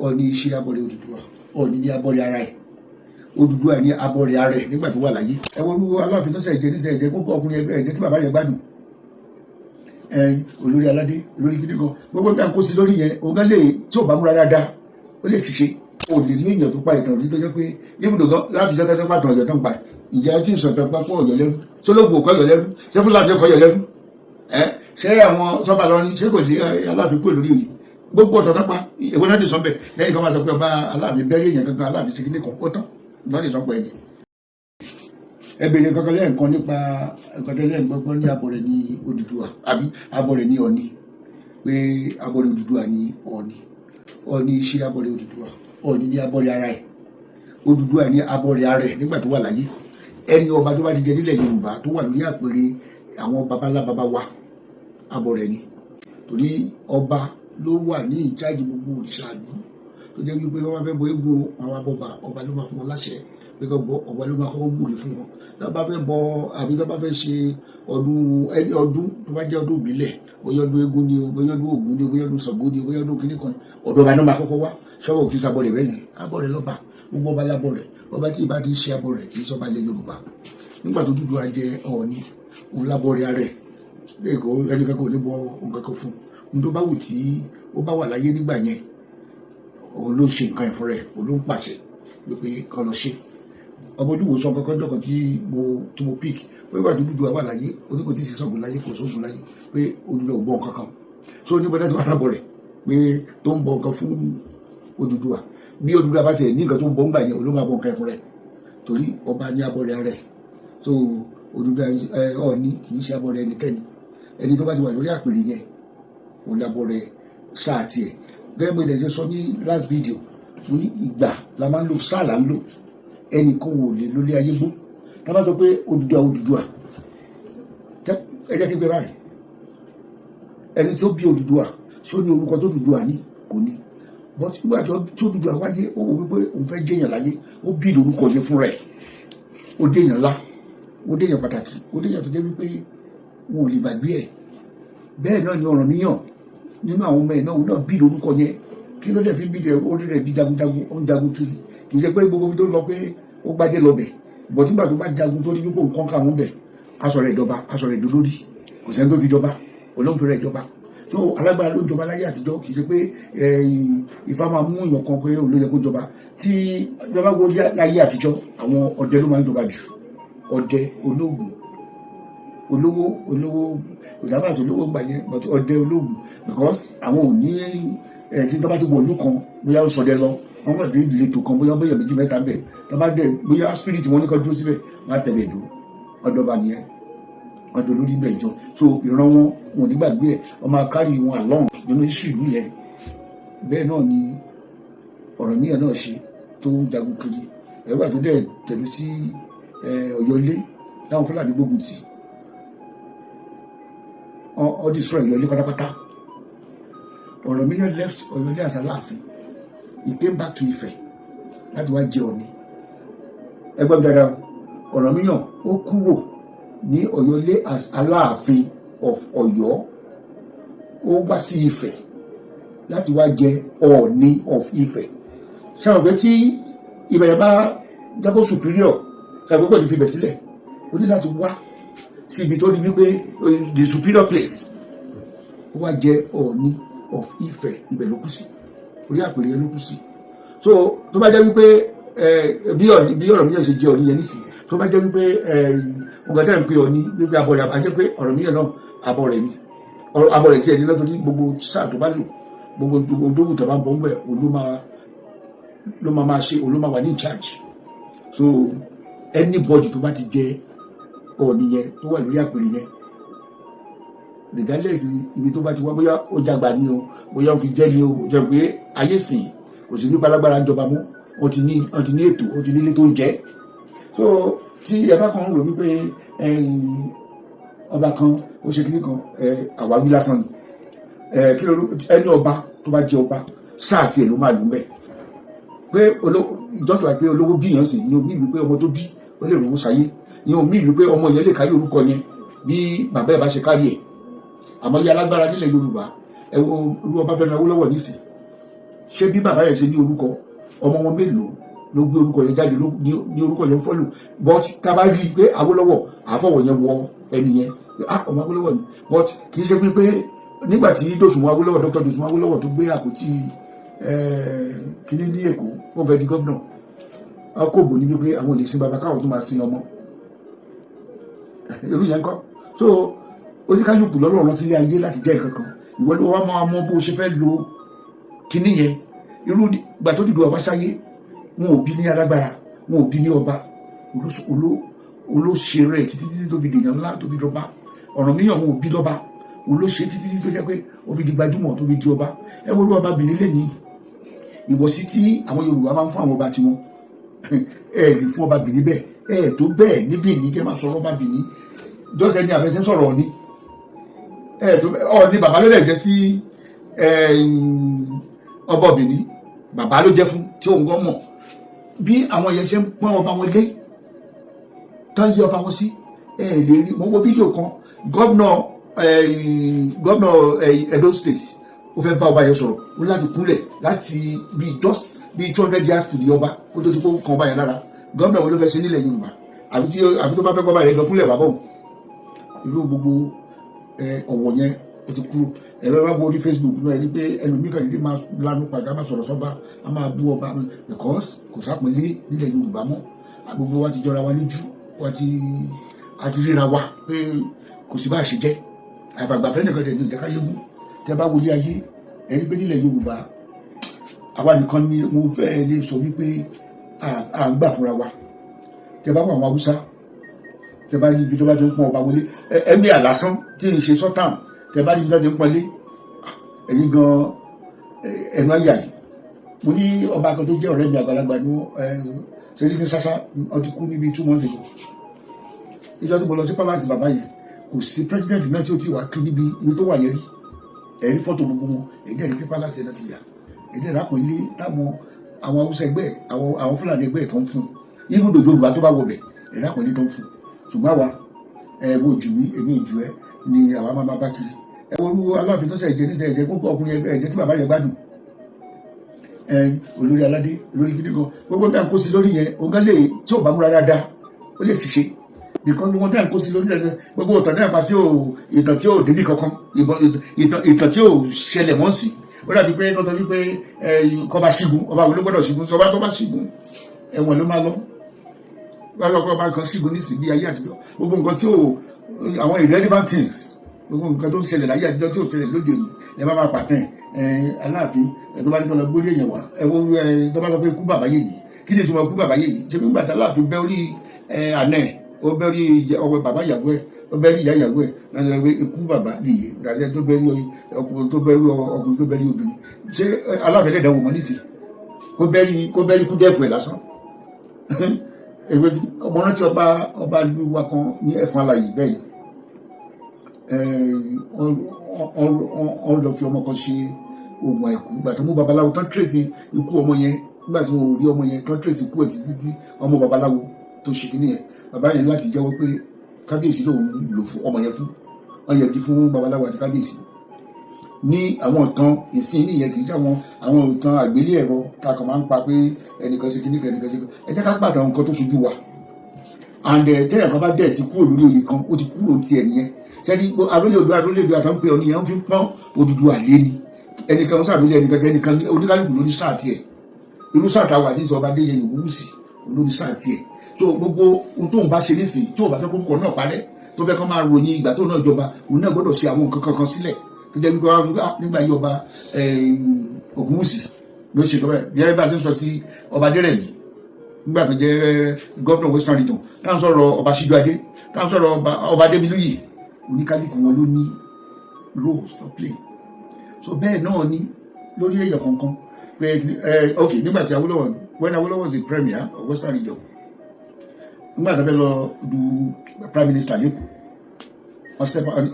Ọọ̀ni ṣe abọ̀rẹ̀ Odùduwà, Ọọ̀ni ní abọ̀rẹ̀ ara ẹ̀, Odùduwà ní abọ̀rẹ̀ ara ẹ̀ nígbà tó wà láyé. Ẹ wọ́n lú Aláàfin tó sẹ̀ jẹ́ ní sẹ̀ jẹ́ kókó ọkùnrin ẹgbẹ́ ẹ̀jẹ̀ tí bàbá yẹn gbádùn. Olórí aládé olórí gidi kan gbogbo nǹkan kó sí lórí yẹn òun gan lè tí ò bá múra dáadáa ó lè ṣiṣẹ́. O lè rí èèyàn tó pa ìtàn tí tó jẹ́ pé ibùdó gan láti jẹ́ tẹ́tẹ́ pàtàkì Ọ̀yọ́ tó ń pa ìjẹ́ tí ìsọ̀tàn pápọ̀ Ọ̀yọ́ lẹ́rú sólógbò kọ́ Ọ̀yọ́ lẹ́rú ṣé Fúlàní kọ́ Ọ̀yọ́ lẹ́rú ṣé àwọn sọ́ba lọ́rin ṣé kò lé Aláàfin kúrò lórí òye gbogbo ọ̀tọ̀ tọ́pa ìwé náà ti sọ bẹ́ẹ̀ lẹ́yìn kan máa sọ pé ọba Aláàfin bẹ́rí èèyàn kankan Aláàfin ṣe kíní kan ó tán náà lè sọ pé ẹni. Ẹ bèrè kankan lẹ́ẹ̀kan nípa nǹkan tẹ́lẹ̀ gbọ́gbọ́n ní abọ̀rẹ̀ ní Odùduwà àbí abọ̀rẹ̀ ní Ọọ̀ni pé abọ̀rẹ̀ Odùduwà ní Ọọ̀ni. Ọọ̀ni ṣe abọ̀rẹ̀ Odùduwà, Ọọ̀ni ní abọ̀rẹ̀ ara ẹ̀, Odùduwà ní abọ̀rẹ̀ ara ẹ̀ nígbà tó wà láyé. Ẹni ọba tó bá ti jẹ nílẹ̀ Yorùbá tó wà lórí àpèrè àwọn babalá baba wa abọ̀rẹ̀ ni, torí ọba ló wà ní ìjáàjì gbogbo òrìṣà ìlú tó jẹ́ wípé wọ́n bá fẹ́ bọ eégún àwọn abọ́ba ọba ló máa fún wọn láṣẹ pé kọ́ bọ ọba ló máa kọ́kọ́ gbúre fún wọn. Tó bá fẹ́ bọ àbí tó bá fẹ́ ṣe ọdún ẹni ọdún tó bá jẹ́ ọdún ìbílẹ̀ bóyá ọdún eégún ni o bóyá ọdún Ògún ni o bóyá ọdún Ṣàngó ni o bóyá ọdún kìnnìkan ni ọ̀dọ̀ ọba náà máa kọ́kọ́ wá ṣọ́wọ́ kì í sábọ̀rẹ̀ bẹ́yẹn abọ̀rẹ̀ lọ́ba gbogbo ọba lábọ̀rẹ̀ ọba tí ìbá ti ṣe abọ̀rẹ̀ kì í sọ́ba ilẹ̀ Yorùbá. Nígbà tó Odùduwà jẹ Ọọ̀ni òun lábọ̀rẹ̀ ara ẹ̀ ẹnìkan kò ní bọ nǹkan kan fún un tó bá wù tí ó bá wà láyé nígbà yẹn òun ló ṣe nǹkan ẹ̀fọ́ rẹ̀ òun ló ń pàṣẹ wípé kọ́ lọ ṣe. Ọmọ Olúwo sọ kankan jọ̀kan tí mo pick pé ìgbà tó Odùduwà wà láyé oníkò tí ì sí sọ̀gùn láyé kò sóògùn láyé pé Odùduwà ò bọ nǹkan kan so oníbọ̀dá ti wà lábọ̀ rẹ̀ pé tó ń bọ nǹkan fún Odùduwà bí Odùduwà bá tiẹ̀ ní nǹkan tó ń bọ ń gbà yẹn òun ló máa bọ nǹkan ẹ̀fọ́ rẹ̀ torí ọba ní abọ̀rẹ̀ rẹ̀ so Odùduwà Ọọ̀ni kì í ṣe abọ̀rẹ̀ ẹnikẹ́ni ẹni tó bá ti wà lórí àpèrè yẹn òun lábọ̀rẹ̀ sáà tiẹ̀ gẹ́gẹ́ bí ilẹ̀ ṣe sọ ní last video mo ní ìgbà la máa ń lò sáà là ń lò ẹnìkan ò lè lólé ayé gbó tá a bá sọ pé Odùduwà ẹ jẹ́ kí n gbé báyìí ẹni tó bí Odùduwà ṣó ní orúkọ tó Odùduwà ní kò ní but nígbà tí Odùduwà wáyé ó wò wípé òun fẹ́ jẹ́yàn láyé ó bí lórúkọ yẹn fún rẹ̀ ó déyàn ńlá ó déyàn pàtàkì ó déyàn tó jẹ́ wípé wọn ò lè gbàgbé ẹ̀ bẹ́ẹ̀ náà ni Ọ̀rànmíyàn nínú àwọn ọmọ ẹ̀ náà òun náà bí lórúkọ yẹn kí ló dẹ̀ fi bí orí rẹ̀ bí jagunjagun ó ń jagun kiri kì í ṣe pé gbogbo tó lọ pé ó gbájẹ́ lọ bẹ̀ bọ̀ nígbà tó bá jagun tó rí wípé nǹkan kà wọ́n bẹ̀ aṣọ rẹ̀ dọba aṣọ rẹ̀ dolórí kò sẹ́ni tó fi jọba olóhùn fi rẹ̀ jọba so alágbára ló ń jọba láyé àtijọ́ kì í ṣe pé Ifá máa mú èèyàn kan pé òun ló yẹ kó jọba tí ìjọba wo láyé àtijọ́ àwọn ọdẹ ló máa ń jọba jù ọdẹ ológun olówó kò sábà sí olówó gbà yẹn but ọdẹ ológun because àwọn ò ní tí tó bá ti wọ ìlú kan bóyá ó sọdẹ lọ wọn kàn dé ìletò kan bóyá bóyá méjì mẹ́ta bẹ́ẹ̀ tó bá dẹ bóyá spirit wọn ní kan dúró síbẹ̀ wọn á tẹ̀lé ìdúró ọdọba nìyẹn ọdọ lórí ibẹ̀ ìjọ so ìran wọn ò ní gbàgbé ẹ̀ wọn máa kárí wọn along nínú iṣu ìlú yẹn bẹ́ẹ̀ náà ni Ọ̀rànmíyàn náà ṣe tó ń jagun kiri ẹgbẹ́ tó dẹ̀ tẹ̀lé sí Ọ̀yọ́lé táwọn Fúlàní gbógun tì all destroy Ọ̀yọ́lé pátápátá. Ọ̀rànmíyàn left Ọ̀yọ́lé as Aláàfin he came back to Ifẹ̀ láti wá jẹ Ọọ̀ni ẹgbẹ́ mi dáadáa Ọ̀rànmíyàn ó kúrò ní Ọ̀yọ́lé as Aláàfin of Ọ̀yọ́ ó wá sí Ifẹ̀ láti wá jẹ Ọọ̀ni of Ifẹ̀ ṣàwọn pé tí ibẹ̀ bá jábọ̀ superior ṣàwọn pẹ̀lú fi bẹ̀ sílẹ̀ ó ní láti wá sí ibi tó ní wípé the superior place ó wá jẹ Ọọ̀ni of Ifẹ̀ ibẹ̀ ló kú sí orí àpèrè yẹn ló kú sí so tó bá jẹ́ wípé bí Ọ̀rànmíyàn ṣe jẹ Ọọ̀ni yẹn nísì tó bá jẹ́ wípé ọ̀gá tẹ̀ ń pè Ọọ̀ni wípé abọ́ rẹ̀ àjẹ́ pé Ọ̀rànmíyàn náà abọ́ rẹ̀ ni abọ́ rẹ̀ tí ẹ̀ ní lọ́tọ́ ní gbogbo sáà tó bá lò gbogbo tó wù tó bá ń bọ̀ ń bẹ̀ ló máa ṣe ló máa wà ní charge so anybody tó bá ti jẹ Ọọ̀ni yẹn tó wà lórí àpèrè yẹn regardless ibi tó bá ti wá bóyá ó jàgbà ni o bóyá ó fi jẹ́ ni o jẹ́ pé ayé sìn kò sí nípa alágbára ń jọba mú wọ́n ti ní ètò wọ́n ti nílé tó ń jẹ́ so tí ẹ bá kan rò wípé ọba kan ó ṣe kíní kan àwáwí lásán ni kí ló ẹni ọba tó bá jẹ ọba sáà tiẹ̀ ló máa lù mẹ́ pé just like pé olówó bí yẹn sì ni omi ìlú pé ọmọ tó bí ó lè rówó sáyé ni omi ìlú pé ọmọ yẹn lè kárí orúkọ yẹn bí bàbá ẹ̀ bá ṣe kárí ẹ̀ àmọ́ yẹ alágbára nílẹ̀ Yorùbá ẹ wo irú Ọbáfẹ́mi Awólọ́wọ̀ nísìn ṣé bí bàbá yẹn ṣe ní orúkọ ọmọ wọn mélòó ló gbé orúkọ yẹn jáde ní orúkọ yẹn fọ́lù but tá a bá rí i pé Awólọ́wọ̀ àfọwọ́ yẹn wọ ẹni yẹn ọmọ Awólọ́wọ̀ ni but kì í ṣe pé nígbà tí Dòsùnmú Awólọ́wọ̀ Dr. Dòsùnmú Awólọ́wọ̀ tó gbé àpótí kíní ní Èkó ó fẹ́ di gọ́vnà ọkọ̀ òbò ní wípé àwọn ò lè sin bàbá káwọn tó máa sin ọmọ irú yẹn kọ́ so oníkálukú lọ́rọ̀ rán sílé ayé láti jẹ́ nǹkan kan ìwọ ló wá máa mọ bó ṣe fẹ́ lo kíní yẹn irú ìgbà tó dìbò àwa sáyé wọn ò bí ní alágbára wọn ò bí ní ọba olóṣè rẹ̀ títí tó fi dèèyàn ńlá tó fi dọba Ọ̀rànmíyàn wọn ò bí lọ́ba olóṣè títí tó jẹ́ pé ó fi di gbajúmọ̀ tó fi di ọba ẹ wo ló ọba Benin lé ní ìwọ̀sí tí àwọn Yorùbá máa ń fún àwọn ọba tiwọn ẹ lè fún ọba Benin bẹ́ẹ̀ ẹ tó bẹ́ẹ̀ ní Benin kẹ́ máa sọ̀rọ̀ ọba Benin jọ́sẹ̀ ní àfẹsẹ̀ sọ̀rọ̀ Ọọ̀ni ẹ tó Ọọ̀ni bàbá ló dẹ̀ jẹ́ sí ọba Benin bàbá ló jẹ́ fún tí òun gan mọ̀ bí àwọn yẹn ṣe ń pọ́n ọba wọn lé tán yí ọba wọn sí ẹ lè rí mo wo fídíò kan gómìnà Edo State ó fẹ́ bá ọba yẹn sọ̀rọ̀ ó láti kúnlẹ̀ láti bí 200 years to the ọba ó tó ti kó kan ọba yẹn lára gómìnà wo ló fẹ́ ṣe nílẹ̀ Yorùbá àbí tó bá fẹ́ kọ́ ọba yẹn lọ kúnlẹ̀ bàbá òun irú gbogbo ọ̀wọ̀ yẹn ó ti kúrò ẹ̀rọ bá borí Facebook náà ẹni pé ẹlòmíì kan lè máa lanu padà máa sọ̀rọ̀ sọ́ba a máa bú ọba because kò sápẹ́lẹ́ nílẹ̀ Yorùbá mọ́ gbogbo wa ti jọra wa lójú a ti ríra wa pé kò sí bá a ṣe jẹ́ àfàgbàfẹ́ nìkan tẹ̀ ní ìjẹ́káyé mú tẹ́ bá wọlé ayé ẹni pé nílẹ̀ Yorùbá àwa nìkan ni mo fẹ́ lè sọ wípé à ń gbà fúnra wa tẹ́ bá wọ àwọn Haúsá tẹ́ bá rí ibi tó bá ti ń pọ́n ọba wọlé ẹ̀mí àlásán tí ń ṣe sọ́tàn tẹ́ bá rí ibi tó ti ń pọ́nlé ẹ̀yin gan ẹnu ayé yìí mo ní ọba kan tó jẹ́ ọ̀rẹ́ mi àgbàlagbà ní Sẹ́ríkì Ṣàṣà wọ́n ti kú níbi 2 months ago ìjọ tó mo lọ sí palace bàbá yẹn kò sí president náà tí ó ti wà kí níbi ibi tó wà yẹn rí ẹ̀rí fọ́tò gbogbo wọn èdè ẹ̀rí pé palace náà ti yà èdè ìrápọ̀ ilé táwọn àwọn Haúsá ẹgbẹ́ àwọn Fúlàní ẹgbẹ́ tó ń fún ibùdó dòjò Yorùbá tó bá wọ bẹ̀ ìrápọ̀ ilé tó ń fún ṣùgbọ́n àwa wo jù mí èmi ìjù ẹ ni àwa máa bá kiri ẹ wo olú Aláàfin tó ṣe níṣẹ́ ẹ̀jẹ̀ gbogbo ọkùnrin ẹ̀jẹ̀ tí bàbá yẹn gbádùn olórí aládé olórí gidi gan gbogbo táà ń kó sí lórí yẹn ọgá lè tí ò bá múra dáadáa ó lè sì ṣe because gbogbo táà ń kó sí lórí yẹn gbogbo ìtàn náà pa ìtàn tí ò débì kankan ìtàn tí ò ṣẹlẹ̀ mọ́ sí ó dàbí pé kọ́tọ́ wípé kọba ṣígun ọba wo ló gbọ́dọ̀ ṣígun sọba tó bá ṣígun ẹ̀wọ̀n ló máa lọ wọ́n ọba kan ṣígun nísìnyí ayé àtijọ́ gbogbo nǹkan tí ò àwọn irrelevant things gbogbo nǹkan tó ń ṣẹlẹ̀ láyé àtijọ́ tí ò ṣẹlẹ̀ lóde òní ẹ bá máa pàtẹ́ Aláàfin tó bá ní kọ́ lọ gbórí èèyàn wá tó bá lọ pé kú bàbá yèyí kí ni ìtumọ̀ kú bàbá yèyí ṣé bí gbàtà Aláàfin bẹ́ orí àná ẹ̀ ó bẹ́ orí ọwọ́ bàbá ìyàwó ẹ̀ ó bẹ́ rí ìyá ìyàwó ẹ̀ lọ́sọ̀ pé ikú bàbá yèyí gàdẹ́ tó bẹ́ rí ọkùnrin tó bẹ́ rí obìnrin ṣé Aláàfin lẹ́dàá wò mọ́ nísì kó bẹ́ rí kú dẹ́fù ẹ̀ lásán ọmọ rántí ọba wa kan ní Ẹ̀fọ̀n Alàyè bẹ́ẹ̀ ni wọ́n lọ fi ọmọ kan ṣe oògùn àìkú nígbà tó mú babaláwo tán tírèsì ikú ọmọ yẹn nígbà tí wọ́n rí ọmọ yẹn tán tírèsì ikú ẹ̀ títí ọmọ babaláwo tó ṣe kínní yẹn bàbá yẹn láti jẹ́wọ́ pé kábíyèsí lòun lò fún ọmọ yẹn fún wọ́n yẹ kí fún babaláwo àti kábíyèsí ní àwọn ìtàn ìsìn nìyẹn kì í ṣe àwọn ìtàn àgbélé ẹ̀rọ kakàn máa ń pa pé ẹnìkan ṣe kínní ẹnìkan ṣe ẹ jẹ́ ká pàtàkì nǹkan tó ṣojú wa and tẹ́yà kan bá dẹ̀ ti kúrò lórí oyè kan ó ti kúrò ti ẹ̀ nìyẹn sẹ́ni arólèdè àtàn pé ọ̀nìyàn fi pọ́n Odùduwà lé ni ẹnìkan sàbílé ẹnìkan oníkálùkù lórí sáà tiẹ̀ irú sáà táwà ní ìsọba dé yẹn Ògúnwùsì olórí sáà tiẹ̀ so gbogbo ohun tóun bá ṣe nísìnyí tí ò bá fẹ́ kórúkọ náà parẹ́ tó fẹ́ kán máa ròyìn ìgbà tó náà jọba òun náà gbọ́dọ̀ ṣe àwọn nǹkan kankan sílẹ̀ tó jẹ́ wípé nígbà yí ọba Ògúnwùsì ló ṣe lọ́wọ́ bí ẹ bá ti ń sọ sí ọba Adérẹ̀mí nígbà tó jẹ́ gọ́fìnà Western Region táwọn sọ̀rọ̀ ọba Síjúadé táwọn sọ̀rọ̀ ọba Adémilúyì oníkálùkù wọn ló ní roles to play so bẹ́ẹ̀ náà ni lórí èèyàn kankan pé ok nígbà tí Awólọ́wọ̀ when Awólọ́wọ̀ was the premier of Western Region nígbà tó fẹ́ lọ du prime minister lẹ́kọ̀ọ́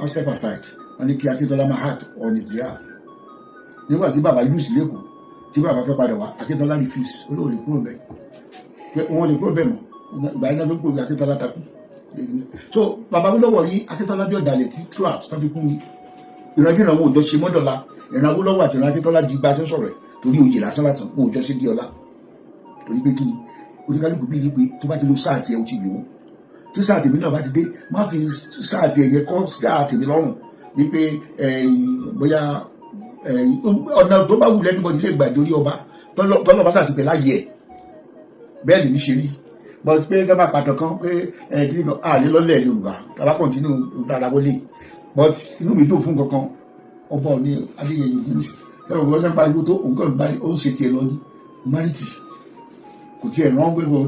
on step aside wọ́n ní kí Akíntọ́lá máa act on his behalf nígbà tí bàbá lùsì lẹ́kọ̀ọ́ tí bàbá fẹ́ padà wá Akíntọ́lá refuse olóòlè kúrò bẹ́ẹ̀ pé wọ́n lè kúrò bẹ́ẹ̀ mọ́ ìgbà yẹn náà fi ń kúrò bí Akíntọ́lá takú so bàbá Awólọ́wọ̀ rí Akíntọ́lá bí ọ̀dàlẹ̀ tí throughout tó fi kún ni ìrandíran wo òjò ṣe mọ́dọ̀la ìran Awólọ́wọ̀ àti ìran Akíntọ́lá di gba sí sọ̀rọ̀ ẹ̀ torí oyè lásán lásán wọn ò jọ ṣe di ọlá torí pé kí ni oníkálukú bí pé tó bá ti lo sáà tiẹ̀ ó ti lò ó tí sáà tèmi náà bá ti dé má fi sáà tiẹ̀ yẹ kọ́ sáà tèmi lọ́rùn wípé bóyá ọ̀nà tó bá wù lẹ́nu bọ́dí lè gbà lórí ọba tọ́lọ́ bá sáà ti pẹ̀ láyé ẹ̀ bẹ́ẹ̀ lè ní ṣe rí but pé ká máa pàtó kan pé kíni kan àlè lọ́lẹ̀ Yorùbá tàbá kọ̀ntínú ìtara wọlé but inú mi dùn fún kankan ọba Ọọ̀ni Adéyẹyè Ògúnwùsì ẹ̀rọ ìwọ́sẹ̀ ń pariwo tó nǹkan ó ń ṣe tiẹ̀ lọ ní humanity kò tiẹ̀ rán pé kò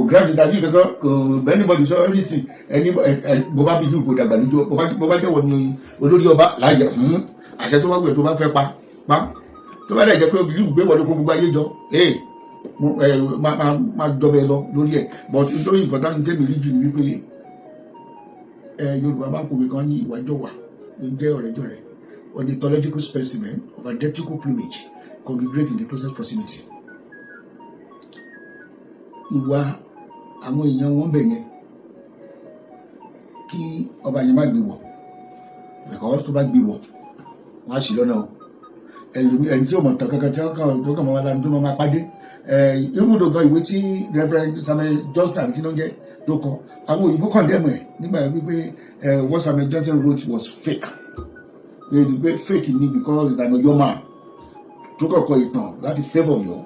gíráàdì dájú kankan kò bẹ́ẹ̀ níbọ̀dì sọ anything ẹni bó bá bí jù kò dàgbà lójú bó bá jẹ́wọ́ ní olórí ọba láàyè àṣẹ tó bá gbé tó bá fẹ́ pa tó bá dẹ̀ jẹ́ pé obìnrin gbé wọlé kó gbogbo ayé jọ máa jọba ẹ lọ lórí ẹ but nítorí nǹkan tá ní tẹ́mi rí jù ní wípé Yorùbá bá kòwé kan ní ìwájọ́ wà ló ń jẹ́ ọ̀rẹ́jọ̀rẹ́ ornithological specimen of identical plumage congregate in the closest proximity. Ìwà àwọn èèyàn wọn bẹ̀ yẹn kí ọba yẹn má gbé wọ̀ because tó bá gbé wọ̀ wọ́n á sì lọ́nà o ẹni tí ó mọ̀ tán kankan tí wọ́n kàn máa wá lánàá tó máa pàdé irú dòdò ìwé tí Reverend Samuel Johnson kí ló ń jẹ́ tó kọ àwọn òyìnbó condemn ẹ̀ nígbà wípé what Samuel Johnson wrote was fake pé fake ni because it's an Ọ̀yọ́ man tó kọ̀kọ́ ìtàn láti favour Ọ̀yọ́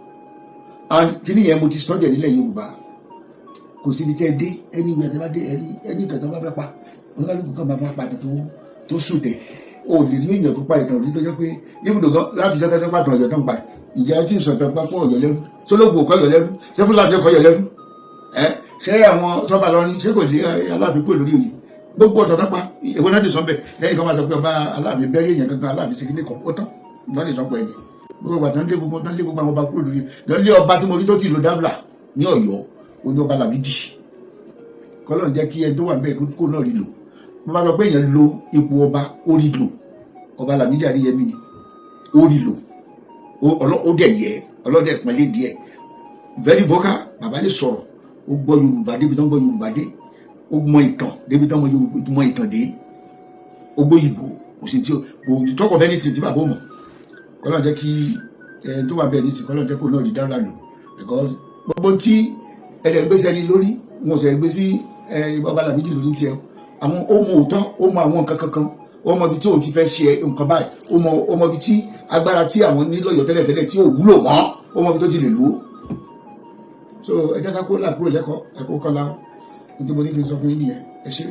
and kí ni yẹn mo ti study nílẹ̀ Yorùbá kò síbi tí ẹ dé anywhere tí ẹ bá dé ẹni ìtàn tó bá fẹ́ pa oníkálukú kan máa pa ìtàn tó sùtẹ̀ o lè rí èèyàn tó pa ìtàn òtítọ́ jẹ́ pé ibùdó gan láti jẹ́ tẹ́tẹ́ pàtàkì Ọ̀yọ́ tó ń pa ìjà tí ìsọ̀tàn pápọ̀ Ọ̀yọ́ lẹ́rú sólógbò kọ́ Ọ̀yọ́ lẹ́rú ṣé Fúlàní kọ́ Ọ̀yọ́ lẹ́rú ṣé àwọn sọ́ba lọ́rin ṣé kò lé Aláàfin kúrò lórí òye gbogbo ọ̀tọ̀ tó pa èwo náà ti sọ bẹ́ẹ̀ lẹ́yìn kan máa sọ pé ọba Aláàfin bẹ́rí èèyàn kankan Aláàfin ṣe kíní kan ó tán ìgbà lè sọ pé ẹ̀yìn gbogbo àtàn lé gbogbo àwọn ọba kúrò lórí lọ́lé ọba tí mo rí tó ti lò dábìlà ní Ọ̀yọ́ oní ọba Lámídì kọ́lọ́ jẹ́ kí ẹni tó wà bẹ́ẹ̀ kó náà rí lò mo bá sọ pé èèyàn lo ipò ọba ó rí lò ọba Lámídì Adéyẹmí ni ó rí lò ó dẹ̀ yẹ ọlọ́dẹ̀ pẹ́lẹ́ díẹ̀ very vocal bàbá lè sọ̀rọ̀ ó gbọ́ Yorùbá débi tó ń gbọ́ Yorùbá dé ó mọ ìtàn débi tó ń mọ ìtàn dé ó gbọ́ ìbò kò sí tí kò tọkọ̀ bẹ́ẹ̀ ní ti bàbá ò mọ̀ kọ́lọ́ jẹ́ kí ẹni tó wà bẹ́ẹ̀ ní ti kọ́lọ́ jẹ́ kó náà rí dára lò because gbogbo tí ẹ̀rẹ̀ gbé sẹ́ni lórí wọn ò sẹ̀ gbé sí ọba Lámídì lórí tiẹ̀ àwọn ó mọ òótọ́ ó mọ àwọn nǹkan kankan ó mọ ibi tí òun ti fẹ́ ṣe nǹkan báyìí ó mọ ibi tí agbára tí àwọn nílò Ọ̀yọ́ tẹ́lẹ̀tẹ́lẹ̀ tí ò wúlò mọ́ ó mọ ibi tó ti lè lò ó so ẹ jẹ́ ká kó làkúrò lẹ́kọ̀ọ́ ẹ̀kọ́ kọ́lá nítorí mo ní kí n sọ fún yín nìyẹn ẹ ṣé.